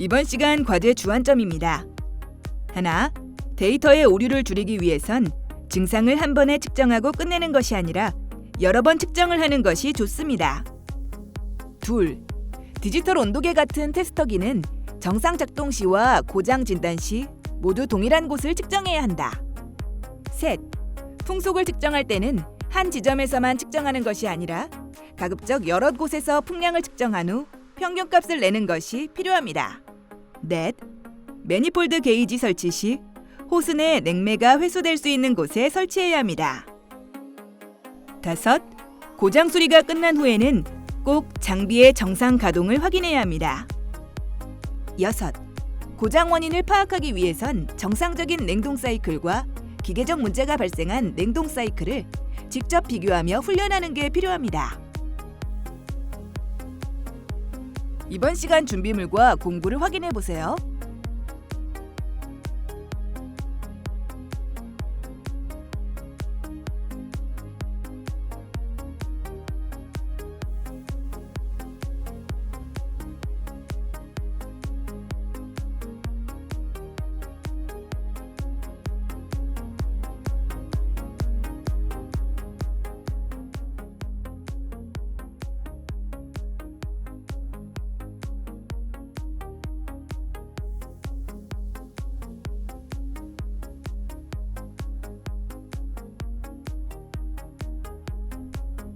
이번 시간 과제 주안점입니다. 하나, 데이터의 오류를 줄이기 위해선 증상을 한 번에 측정하고 끝내는 것이 아니라 여러 번 측정을 하는 것이 좋습니다. 둘, 디지털 온도계 같은 테스터기는 정상 작동 시와 고장 진단 시 모두 동일한 곳을 측정해야 한다. 셋, 풍속을 측정할 때는 한 지점에서만 측정하는 것이 아니라 가급적 여러 곳에서 풍량을 측정한 후 평균값을 내는 것이 필요합니다. 넷, 매니폴드 게이지 설치 시 호스 내 냉매가 회수될 수 있는 곳에 설치해야 합니다. 다섯, 고장 수리가 끝난 후에는 꼭 장비의 정상 가동을 확인해야 합니다. 여섯, 고장 원인을 파악하기 위해선 정상적인 냉동 사이클과 기계적 문제가 발생한 냉동 사이클을 직접 비교하며 훈련하는 게 필요합니다. 이번 시간 준비물과 공부를 확인해 보세요.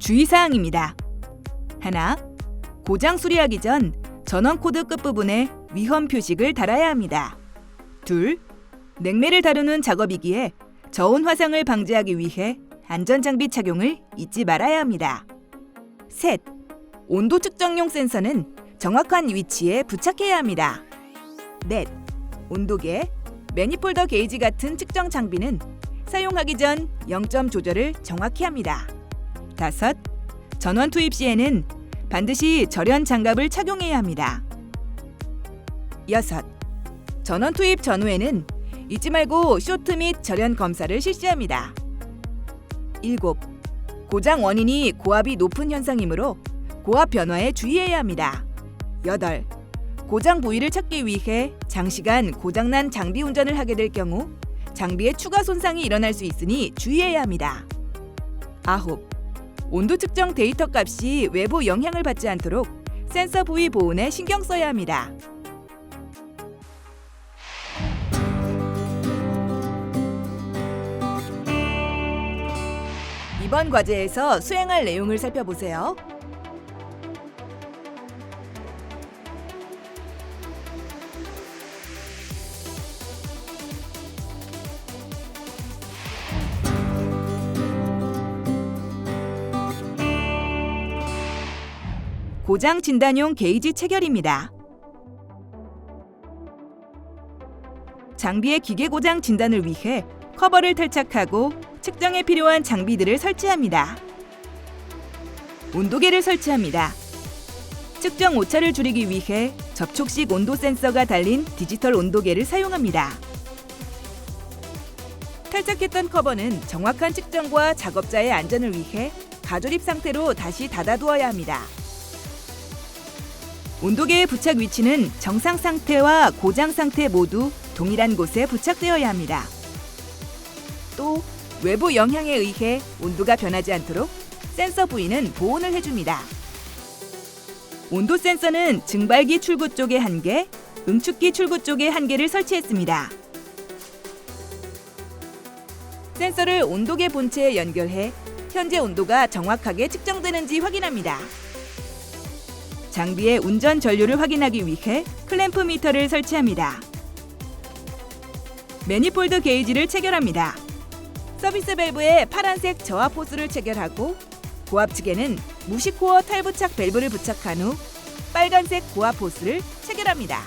주의사항입니다. 하나, 고장 수리하기 전 전원 코드 끝부분에 위험 표식을 달아야 합니다. 둘, 냉매를 다루는 작업이기에 저온 화상을 방지하기 위해 안전장비 착용을 잊지 말아야 합니다. 셋, 온도 측정용 센서는 정확한 위치에 부착해야 합니다. 넷, 온도계, 매니폴더 게이지 같은 측정 장비는 사용하기 전 0점 조절을 정확히 합니다. 다섯, 전원 투입 시에는 반드시 절연 장갑을 착용해야 합니다. 여섯, 전원 투입 전후에는 잊지 말고 쇼트 및 절연 검사를 실시합니다. 일곱, 고장 원인이 고압이 높은 현상이므로 고압 변화에 주의해야 합니다. 여덟, 고장 부위를 찾기 위해 장시간 고장난 장비 운전을 하게 될 경우 장비에 추가 손상이 일어날 수 있으니 주의해야 합니다. 아홉, 온도 측정 데이터 값이 외부 영향을 받지 않도록 센서 부위 보온에 신경 써야 합니다. 이번 과제에서 수행할 내용을 살펴보세요. 고장 진단용 게이지 체결입니다. 장비의 기계 고장 진단을 위해 커버를 탈착하고 측정에 필요한 장비들을 설치합니다. 온도계를 설치합니다. 측정 오차를 줄이기 위해 접촉식 온도 센서가 달린 디지털 온도계를 사용합니다. 탈착했던 커버는 정확한 측정과 작업자의 안전을 위해 가조립 상태로 다시 닫아두어야 합니다. 온도계의 부착 위치는 정상 상태와 고장 상태 모두 동일한 곳에 부착되어야 합니다. 또 외부 영향에 의해 온도가 변하지 않도록 센서 부위는 보온을 해줍니다. 온도 센서는 증발기 출구 쪽에 1개, 응축기 출구 쪽에 1개를 설치했습니다. 센서를 온도계 본체에 연결해 현재 온도가 정확하게 측정되는지 확인합니다. 장비의 운전 전류를 확인하기 위해 클램프 미터를 설치합니다. 매니폴드 게이지를 체결합니다. 서비스 밸브에 파란색 저압 호스를 체결하고 고압 측에는 무시코어 탈부착 밸브를 부착한 후 빨간색 고압 호스를 체결합니다.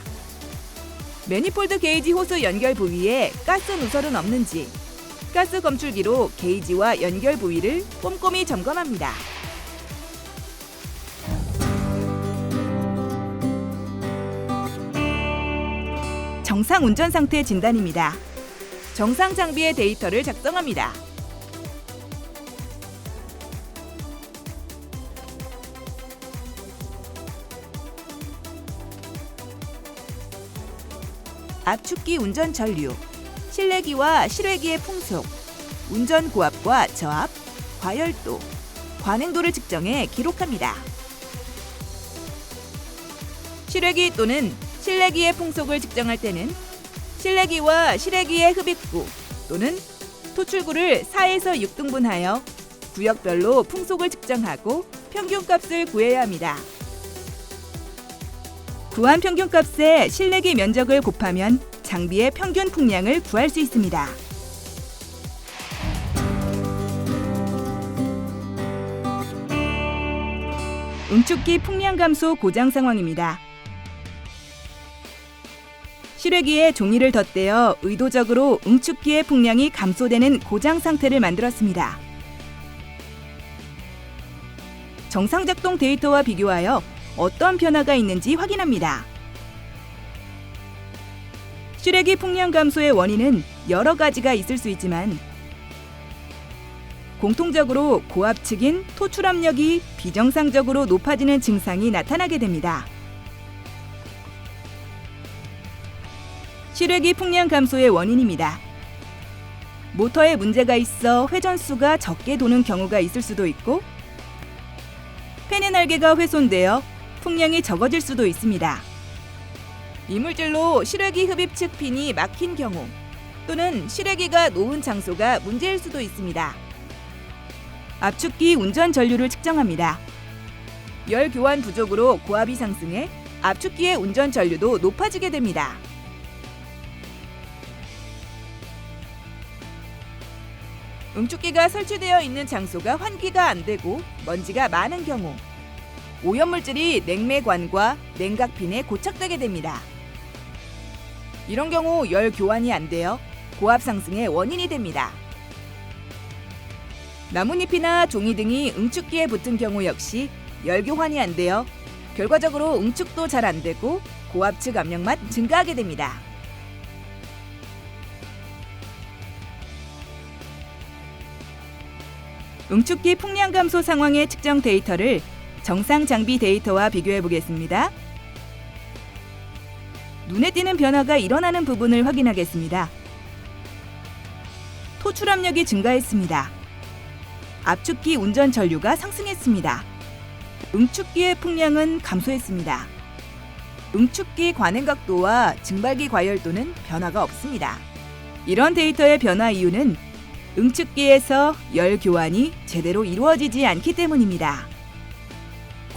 매니폴드 게이지 호스 연결 부위에 가스 누설은 없는지 가스 검출기로 게이지와 연결 부위를 꼼꼼히 점검합니다. 정상 운전 상태 진단입니다. 정상 장비의 데이터를 작성합니다. 압축기 운전 전류, 실내기와 실외기의 풍속, 운전 고압과 저압, 과열도, 관행도를 측정해 기록합니다. 실외기 또는 실내기의 풍속을 측정할 때는 실내기와 실외기의 흡입구 또는 토출구를 4에서 6등분하여 구역별로 풍속을 측정하고 평균값을 구해야 합니다. 구한 평균값에 실내기 면적을 곱하면 장비의 평균 풍량을 구할 수 있습니다. 응축기 풍량 감소 고장 상황입니다. 실외기에 종이를 덧대어 의도적으로 응축기의 풍량이 감소되는 고장 상태를 만들었습니다. 정상 작동 데이터와 비교하여 어떤 변화가 있는지 확인합니다. 실외기 풍량 감소의 원인은 여러 가지가 있을 수 있지만 공통적으로 고압 측인 토출 압력이 비정상적으로 높아지는 증상이 나타나게 됩니다. 실외기 풍량 감소의 원인입니다. 모터에 문제가 있어 회전수가 적게 도는 경우가 있을 수도 있고 팬의 날개가 훼손되어 풍량이 적어질 수도 있습니다. 이물질로 실외기 흡입 측 핀이 막힌 경우 또는 실외기가 놓은 장소가 문제일 수도 있습니다. 압축기 운전 전류를 측정합니다. 열 교환 부족으로 고압이 상승해 압축기의 운전 전류도 높아지게 됩니다. 응축기가 설치되어 있는 장소가 환기가 안 되고 먼지가 많은 경우 오염물질이 냉매관과 냉각핀에 고착되게 됩니다. 이런 경우 열 교환이 안 되어 고압 상승의 원인이 됩니다. 나뭇잎이나 종이 등이 응축기에 붙은 경우 역시 열 교환이 안 되어 결과적으로 응축도 잘 안 되고 고압 측 압력만 증가하게 됩니다. 응축기 풍량 감소 상황의 측정 데이터를 정상 장비 데이터와 비교해 보겠습니다. 눈에 띄는 변화가 일어나는 부분을 확인하겠습니다. 토출 압력이 증가했습니다. 압축기 운전 전류가 상승했습니다. 응축기의 풍량은 감소했습니다. 응축기 관행 각도와 증발기 과열도는 변화가 없습니다. 이런 데이터의 변화 이유는 응축기에서 열 교환이 제대로 이루어지지 않기 때문입니다.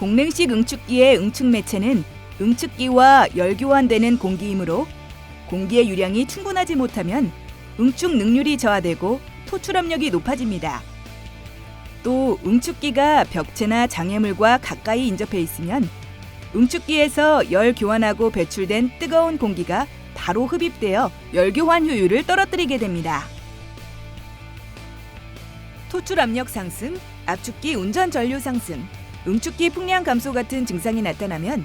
공랭식 응축기의 응축 매체는 응축기와 열 교환되는 공기이므로 공기의 유량이 충분하지 못하면 응축 능률이 저하되고 토출 압력이 높아집니다. 또 응축기가 벽체나 장애물과 가까이 인접해 있으면 응축기에서 열 교환하고 배출된 뜨거운 공기가 바로 흡입되어 열 교환 효율을 떨어뜨리게 됩니다. 토출 압력 상승, 압축기 운전 전류 상승, 응축기 풍량 감소 같은 증상이 나타나면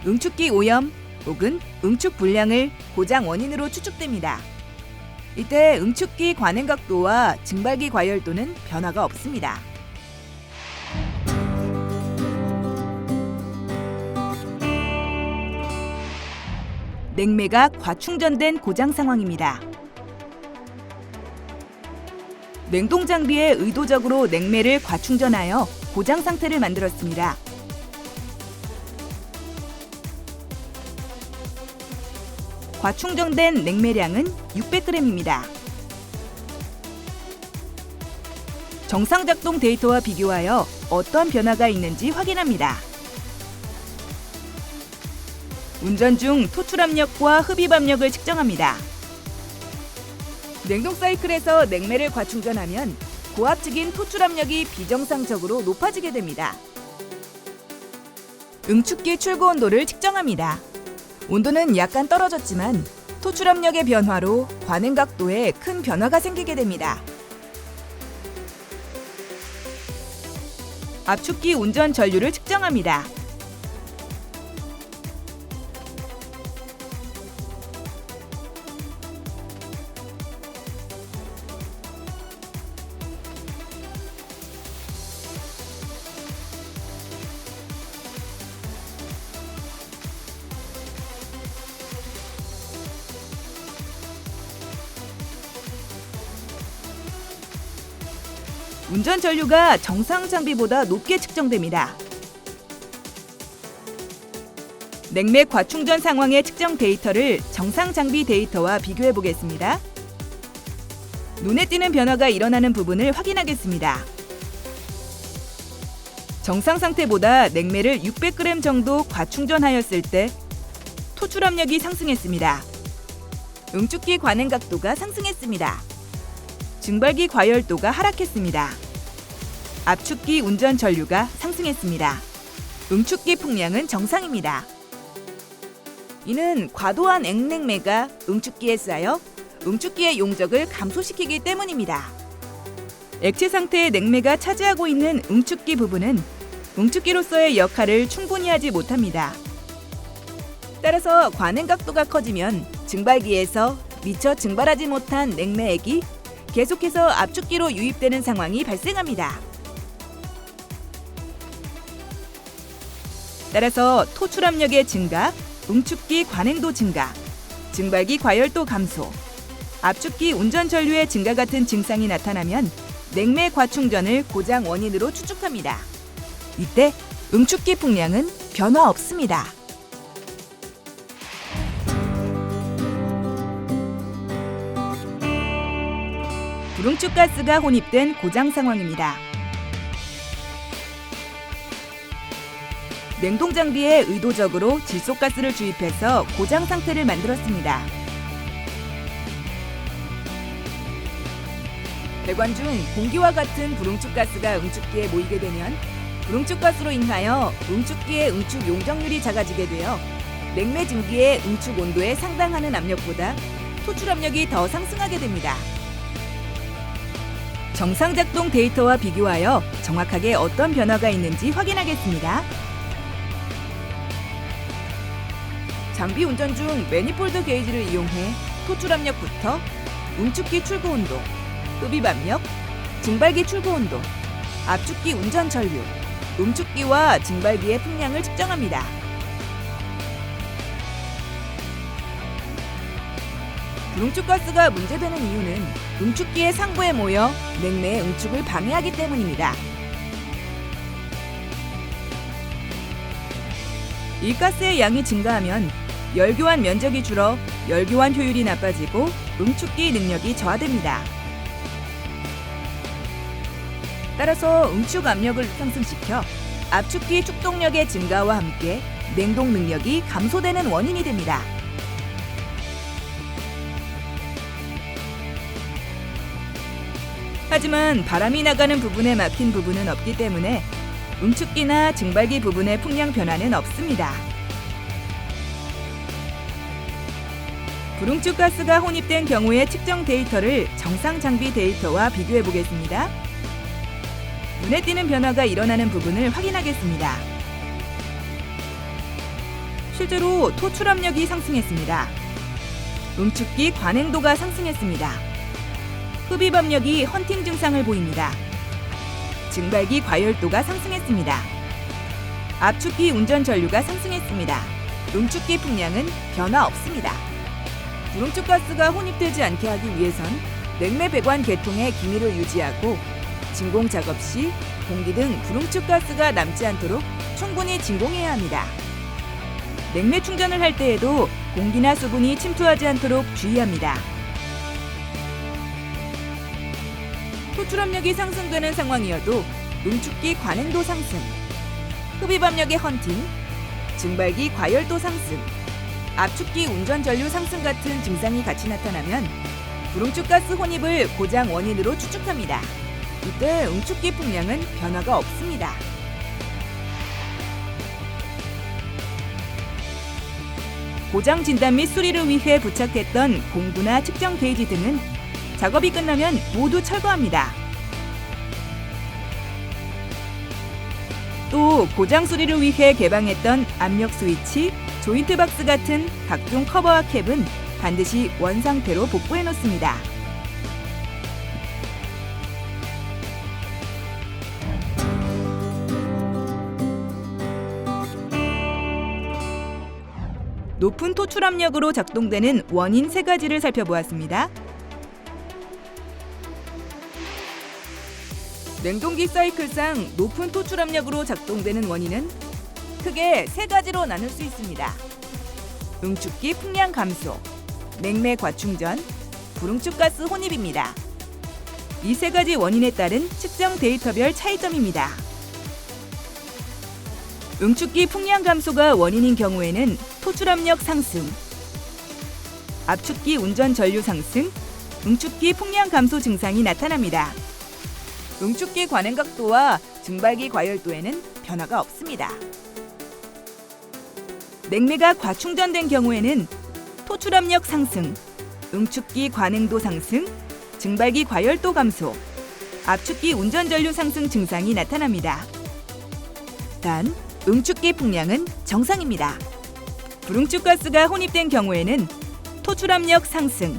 응축기 오염 혹은 응축 불량을 고장 원인으로 추측됩니다. 이때 응축기 관행 각도와 증발기 과열도는 변화가 없습니다. 냉매가 과충전된 고장 상황입니다. 냉동 장비에 의도적으로 냉매를 과충전하여 고장 상태를 만들었습니다. 과충전된 냉매량은 600g입니다. 정상 작동 데이터와 비교하여 어떤 변화가 있는지 확인합니다. 운전 중 토출 압력과 흡입 압력을 측정합니다. 냉동 사이클에서 냉매를 과충전하면 고압 측인 토출 압력이 비정상적으로 높아지게 됩니다. 응축기 출고 온도를 측정합니다. 온도는 약간 떨어졌지만 토출 압력의 변화로 관행 각도에 큰 변화가 생기게 됩니다. 압축기 운전 전류를 측정합니다. 운전 전류가 정상 장비보다 높게 측정됩니다. 냉매 과충전 상황의 측정 데이터를 정상 장비 데이터와 비교해 보겠습니다. 눈에 띄는 변화가 일어나는 부분을 확인하겠습니다. 정상 상태보다 냉매를 600g 정도 과충전하였을 때 토출 압력이 상승했습니다. 응축기 관행 각도가 상승했습니다. 증발기 과열도가 하락했습니다. 압축기 운전 전류가 상승했습니다. 응축기 풍량은 정상입니다. 이는 과도한 액냉매가 응축기에 쌓여 응축기의 용적을 감소시키기 때문입니다. 액체 상태의 냉매가 차지하고 있는 응축기 부분은 응축기로서의 역할을 충분히 하지 못합니다. 따라서 관행 각도가 커지면 증발기에서 미처 증발하지 못한 냉매액이 계속해서 압축기로 유입되는 상황이 발생합니다. 따라서 토출 압력의 증가, 응축기 관행도 증가, 증발기 과열도 감소, 압축기 운전 전류의 증가 같은 증상이 나타나면 냉매 과충전을 고장 원인으로 추측합니다. 이때 응축기 풍량은 변화 없습니다. 불응축 가스가 혼입된 고장 상황입니다. 냉동 장비에 의도적으로 질소가스를 주입해서 고장 상태를 만들었습니다. 배관 중 공기와 같은 불응축 가스가 응축기에 모이게 되면 불응축 가스로 인하여 응축기의 응축 용적률이 작아지게 되어 냉매 증기의 응축 온도에 상당하는 압력보다 토출 압력이 더 상승하게 됩니다. 정상 작동 데이터와 비교하여 정확하게 어떤 변화가 있는지 확인하겠습니다. 장비 운전 중 매니폴드 게이지를 이용해 토출 압력부터 응축기 출고 온도, 흡입 압력, 증발기 출고 온도, 압축기 운전 전류, 응축기와 증발기의 풍량을 측정합니다. 불응축 가스가 문제되는 이유는 응축기의 상부에 모여 냉매의 응축을 방해하기 때문입니다. 이 가스의 양이 증가하면 열교환 면적이 줄어 열교환 효율이 나빠지고 응축기 능력이 저하됩니다. 따라서 응축 압력을 상승시켜 압축기 축동력의 증가와 함께 냉동 능력이 감소되는 원인이 됩니다. 하지만 바람이 나가는 부분에 막힌 부분은 없기 때문에 응축기나 증발기 부분의 풍량 변화는 없습니다. 불응축 가스가 혼입된 경우의 측정 데이터를 정상 장비 데이터와 비교해 보겠습니다. 눈에 띄는 변화가 일어나는 부분을 확인하겠습니다. 실제로 토출 압력이 상승했습니다. 응축기 관행도가 상승했습니다. 흡입 압력이 헌팅 증상을 보입니다. 증발기 과열도가 상승했습니다. 압축기 운전 전류가 상승했습니다. 응축기 풍량은 변화 없습니다. 불응축 가스가 혼입되지 않게 하기 위해선 냉매 배관 개통의 기밀을 유지하고 진공 작업 시 공기 등 불응축 가스가 남지 않도록 충분히 진공해야 합니다. 냉매 충전을 할 때에도 공기나 수분이 침투하지 않도록 주의합니다. 토출 압력이 상승되는 상황이어도 응축기 관행도 상승, 흡입 압력의 헌팅, 증발기 과열도 상승, 압축기 운전 전류 상승 같은 증상이 같이 나타나면 불응축 가스 혼입을 고장 원인으로 추측합니다. 이때 응축기 풍량은 변화가 없습니다. 고장 진단 및 수리를 위해 부착했던 공구나 측정 게이지 등은 작업이 끝나면 모두 철거합니다. 또 고장 수리를 위해 개방했던 압력 스위치, 조인트 박스 같은 각종 커버와 캡은 반드시 원상태로 복구해 놓습니다. 높은 토출 압력으로 작동되는 원인 3가지를 살펴보았습니다. 냉동기 사이클상 높은 토출 압력으로 작동되는 원인은 크게 세 가지로 나눌 수 있습니다. 응축기 풍량 감소, 냉매 과충전, 불응축가스 혼입입니다. 이 세 가지 원인에 따른 측정 데이터별 차이점입니다. 응축기 풍량 감소가 원인인 경우에는 토출 압력 상승, 압축기 운전 전류 상승, 응축기 풍량 감소 증상이 나타납니다. 응축기 관행 각도와 증발기 과열도에는 변화가 없습니다. 냉매가 과충전된 경우에는 토출 압력 상승, 응축기 관행도 상승, 증발기 과열도 감소, 압축기 운전 전류 상승 증상이 나타납니다. 단, 응축기 풍량은 정상입니다. 불응축가스가 혼입된 경우에는 토출 압력 상승,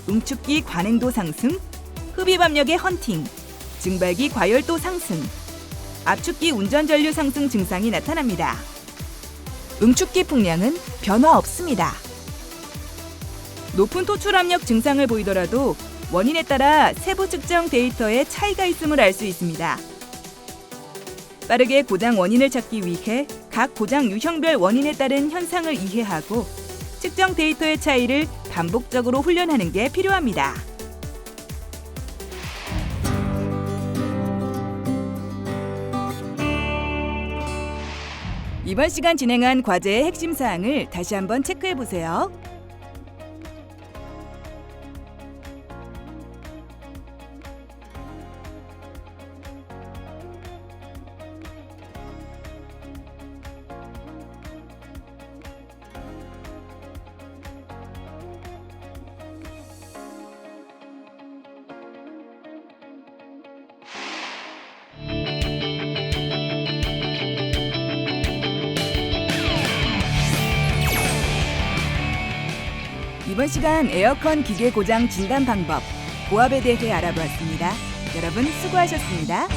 응축기 관행도 상승, 흡입 압력의 헌팅, 증발기 과열도 상승, 압축기 운전 전류 상승 증상이 나타납니다. 응축기 풍량은 변화 없습니다. 높은 토출 압력 증상을 보이더라도 원인에 따라 세부 측정 데이터에 차이가 있음을 알 수 있습니다. 빠르게 고장 원인을 찾기 위해 각 고장 유형별 원인에 따른 현상을 이해하고 측정 데이터의 차이를 반복적으로 훈련하는 게 필요합니다. 이번 시간 진행한 과제의 핵심 사항을 다시 한번 체크해 보세요. 이번 시간 에어컨 기계 고장 진단 방법, 고압에 대해 알아보았습니다. 여러분 수고하셨습니다.